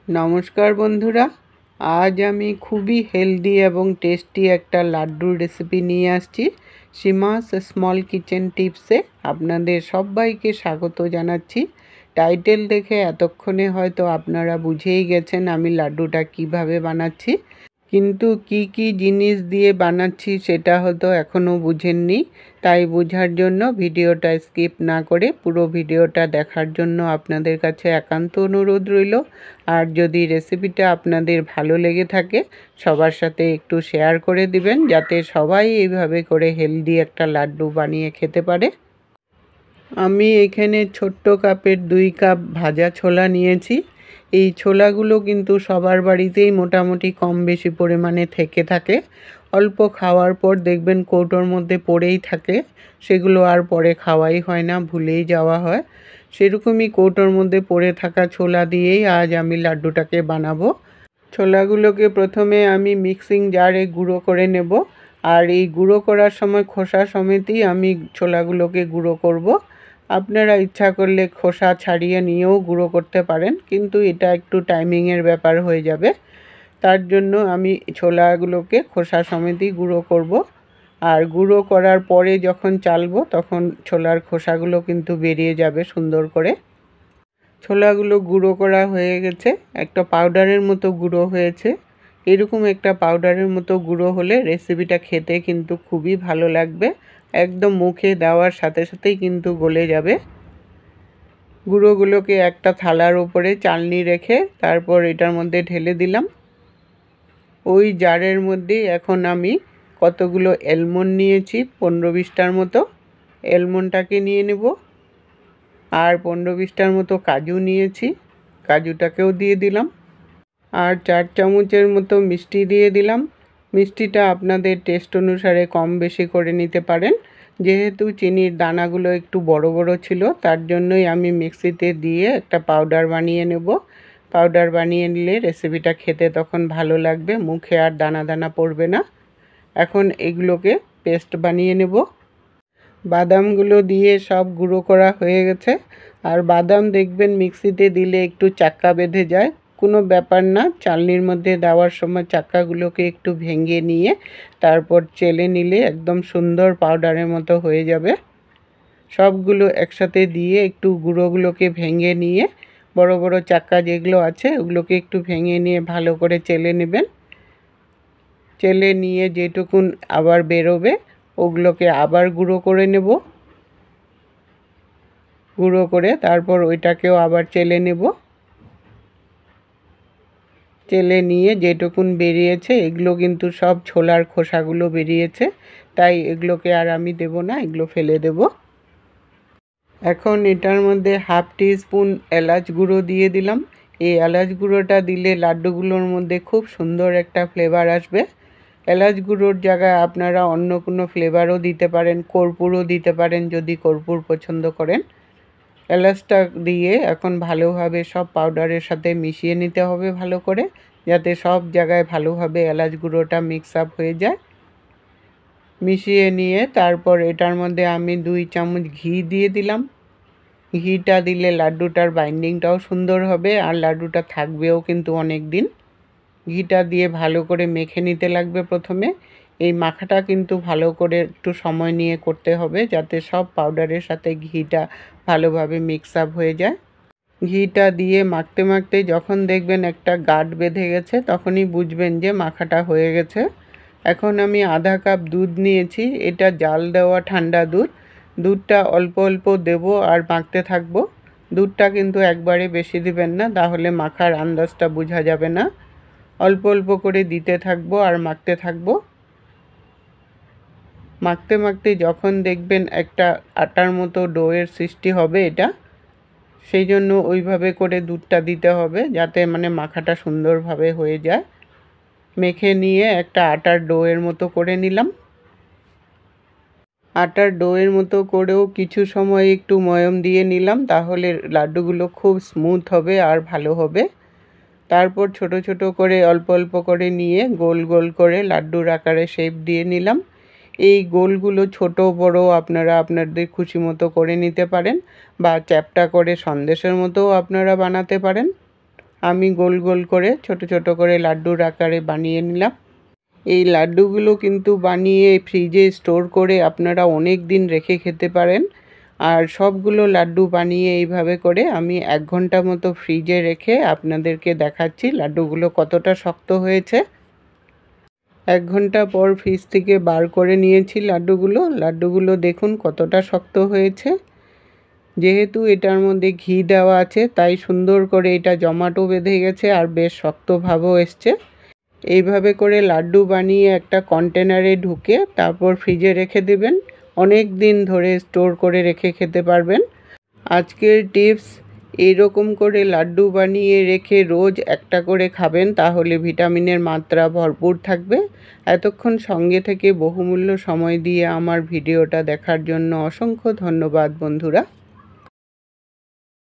নমস্কার বন্ধুরা, আজ আমি খুবই হেলদি এবং টেস্টি একটা লাড্ডুর রেসিপি নিয়ে আসছি। সীমাস স্মল কিচেন টিপসে আপনাদের সবাইকে স্বাগত জানাচ্ছি। টাইটেল দেখে এতক্ষণে হয়তো আপনারা বুঝেই গেছেন আমি লাড্ডুটা কিভাবে বানাচ্ছি, কিন্তু কি কি জিনিস দিয়ে বানাচ্ছি সেটা হয়তো এখনও বুঝেননি। তাই বোঝার জন্য ভিডিওটা স্কিপ না করে পুরো ভিডিওটা দেখার জন্য আপনাদের কাছে একান্ত অনুরোধ রইল। আর যদি রেসিপিটা আপনাদের ভালো লেগে থাকে সবার সাথে একটু শেয়ার করে দিবেন, যাতে সবাই এইভাবে করে হেলদি একটা লাড্ডু বানিয়ে খেতে পারে। আমি এখানে ছোট্ট কাপের 2 কাপ ভাজা ছোলা নিয়েছি। এই ছোলাগুলো কিন্তু সবার বাড়িতেই মোটামুটি কম বেশি পরিমাণে থেকে থাকে। অল্প খাওয়ার পর দেখবেন কৌটোর মধ্যে পড়েই থাকে, সেগুলো আর পরে খাওয়াই হয় না, ভুলেই যাওয়া হয়। সেরকমই কৌটোর মধ্যে পড়ে থাকা ছোলা দিয়েই আজ আমি লাড্ডুটাকে বানাবো। ছোলাগুলোকে প্রথমে আমি মিক্সিং জারে গুঁড়ো করে নেব। আর এই গুঁড়ো করার সময় খোসা সমেতই আমি ছোলাগুলোকে গুঁড়ো করব। আপনারা ইচ্ছা করলে খোসা ছাড়িয়ে নিয়েও গুঁড়ো করতে পারেন, কিন্তু এটা একটু টাইমিংয়ের ব্যাপার হয়ে যাবে। তার জন্য আমি ছোলাগুলোকে খোসা সমেতই গুঁড়ো করব। আর গুঁড়ো করার পরে যখন চালবো তখন ছোলার খোসাগুলো কিন্তু বেরিয়ে যাবে সুন্দর করে। ছোলাগুলো গুঁড়ো করা হয়ে গেছে, একটা পাউডারের মতো গুঁড়ো হয়েছে। এরকম একটা পাউডারের মতো গুঁড়ো হলে রেসিপিটা খেতে কিন্তু খুবই ভালো লাগবে, একদম মুখে দেওয়ার সাথে সাথেই কিন্তু গলে যাবে। গুঁড়োগুলোকে একটা থালার উপরে চালনি রেখে তারপর এটার মধ্যে ঢেলে দিলাম। ওই জারের মধ্যে এখন আমি কতগুলো অ্যালমন্ড নিয়েছি, 15-20টার মতো অ্যালমন্ডটাকে নিয়ে নেব। আর 15-20টার মতো কাজু নিয়েছি, কাজুটাকেও দিয়ে দিলাম। আর 4 চামচের মতো মিষ্টি দিয়ে দিলাম। মিষ্টিটা আপনাদের টেস্ট অনুসারে কম বেশি করে নিতে পারেন। যেহেতু চিনির দানাগুলো একটু বড় বড় ছিল, তার জন্যই আমি মিক্সিতে দিয়ে একটা পাউডার বানিয়ে নেব। পাউডার বানিয়ে নিলে রেসিপিটা খেতে তখন ভালো লাগবে, মুখে আর দানা দানা পড়বে না। এখন এগুলোকে পেস্ট বানিয়ে নেব। বাদামগুলো দিয়ে সব গুঁড়ো করা হয়ে গেছে। আর বাদাম দেখবেন মিক্সিতে দিলে একটু চাক্কা বেঁধে যায়, কোনো ব্যাপার না। চালনির মধ্যে দেওয়ার সময় চাক্কাগুলোকে একটু ভেঙে নিয়ে তারপর চেলে নিলে একদম সুন্দর পাউডারের মতো হয়ে যাবে। সবগুলো একসাথে দিয়ে একটু গুঁড়োগুলোকে ভেঙে নিয়ে বড় বড় চাক্কা যেগুলো আছে ওগুলোকে একটু ভেঙে নিয়ে ভালো করে চেলে নেবেন। চেলে নিয়ে যেটুকুন আবার বেরোবে ওগুলোকে আবার গুঁড়ো করে নেব। গুঁড়ো করে তারপর ওইটাকেও আবার চেলে নেব। চেলে নিয়ে যেটুকুন বেরিয়েছে এগুলো কিন্তু সব ছোলার খোসাগুলো বেরিয়েছে, তাই এগুলোকে আর আমি দেব না, এগুলো ফেলে দেব। এখন এটার মধ্যে 1/2 টিস্পুন এলাচ গুঁড়ো দিয়ে দিলাম। এই এলাচ গুঁড়োটা দিলে লাড্ডুগুলোর মধ্যে খুব সুন্দর একটা ফ্লেভার আসবে। এলাচ গুঁড়োর জায়গায় আপনারা অন্য কোনো ফ্লেভারও দিতে পারেন, কর্পূরও দিতে পারেন যদি কর্পূর পছন্দ করেন। এলাচটা দিয়ে এখন ভালোভাবে সব পাউডারের সাথে মিশিয়ে নিতে হবে ভালো করে, যাতে সব জায়গায় ভালোভাবে এলাচ গুঁড়োটা মিক্স আপ হয়ে যায়। মিশিয়ে নিয়ে তারপর এটার মধ্যে আমি 2 চামচ ঘি দিয়ে দিলাম। ঘিটা দিলে লাড্ডুটার বাইন্ডিংটাও সুন্দর হবে আর লাড্ডুটা থাকবেও কিন্তু অনেক দিন। ঘিটা দিয়ে ভালো করে মেখে নিতে লাগবে প্রথমে। এই মাখাটা কিন্তু ভালো করে একটু সময় নিয়ে করতে হবে, যাতে সব পাউডারের সাথে ঘিটা ভালোভাবে মিক্স আপ হয়ে যায়। ঘিটা দিয়ে মাখতে মাখতে যখন দেখবেন একটা গাঁট বেঁধে গেছে তখনই বুঝবেন যে মাখাটা হয়ে গেছে। এখন আমি আধা কাপ দুধ নিয়েছি, এটা জাল দেওয়া ঠান্ডা দুধ। দুধটা অল্প অল্প দেব আর মাখতে থাকবো। দুধটা কিন্তু একবারে বেশি দিবেন না, তাহলে মাখার আন্দাজটা বোঝা যাবে না। অল্প অল্প করে দিতে থাকবো আর মাখতে থাকবো। মাখতে মাখতে যখন দেখবেন একটা আটার মতো ডোয়ের সৃষ্টি হবে, এটা সেই জন্য ওইভাবে করে দুধটা দিতে হবে, যাতে মানে মাখাটা সুন্দরভাবে হয়ে যায়। মেখে নিয়ে একটা আটার ডোয়ের মতো করে নিলাম। আটার ডোয়ের মতো করেও কিছু সময় একটু ময়ম দিয়ে নিলাম, তাহলে লাড্ডুগুলো খুব স্মুথ হবে আর ভালো হবে। তারপর ছোট ছোট করে অল্প অল্প করে নিয়ে গোল গোল করে লাড্ডুর আকারে শেপ দিয়ে নিলাম। এই গোলগুলো ছোট বড় আপনারা আপনাদের খুশি মতো করে নিতে পারেন, বা চ্যাপ্টা করে সন্দেশের মতোও আপনারা বানাতে পারেন। আমি গোল গোল করে ছোট ছোট করে লাড্ডুর আকারে বানিয়ে নিলাম। এই লাড্ডুগুলো কিন্তু বানিয়ে ফ্রিজে স্টোর করে আপনারা অনেক দিন রেখে খেতে পারেন। আর সবগুলো লাড্ডু বানিয়ে এইভাবে করে আমি 1 ঘন্টা মতো ফ্রিজে রেখে আপনাদেরকে দেখাচ্ছি লাড্ডুগুলো কতটা শক্ত হয়েছে। 1 ঘন্টা পর ফ্রিজ থেকে বার করে নিয়েছি লাড্ডুগুলো দেখুন কতটা শক্ত হয়েছে। যেহেতু এটার মধ্যে ঘি দেওয়া আছে তাই সুন্দর করে এটা জমাটো বেঁধে গেছে আর বেশ শক্ত ভাবও এসছে। এইভাবে করে লাড্ডু বানিয়ে একটা কন্টেনারে ঢুকে তারপর ফ্রিজে রেখে দেবেন। অনেক দিন ধরে স্টোর করে রেখে খেতে পারবেন। আজকের টিপস, এইরকম করে লাড্ডু বানিয়ে রেখে রোজ একটা করে খাবেন, তাহলে ভিটামিনের মাত্রা ভরপুর থাকবে। এতক্ষণ সঙ্গে থেকে বহুমূল্য সময় দিয়ে আমার ভিডিওটা দেখার জন্য অসংখ্য ধন্যবাদ বন্ধুরা।